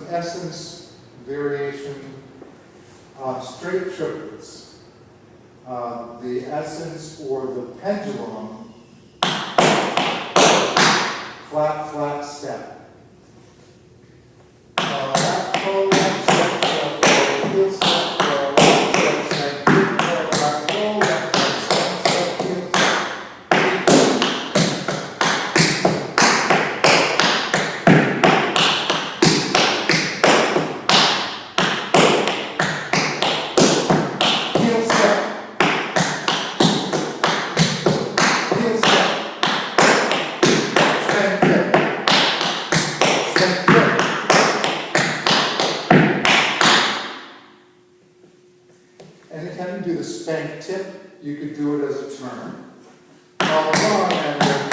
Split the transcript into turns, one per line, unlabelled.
an essence variation, straight triplets. The essence or the pendulum, flat, flat step. That full step, heel step, step, step, heel, back, roll, back, step, step, heel step. Heel step. Heel step. Stand grip. Stand grip. Anytime you do the spank tip, you could do it as a turn. All along and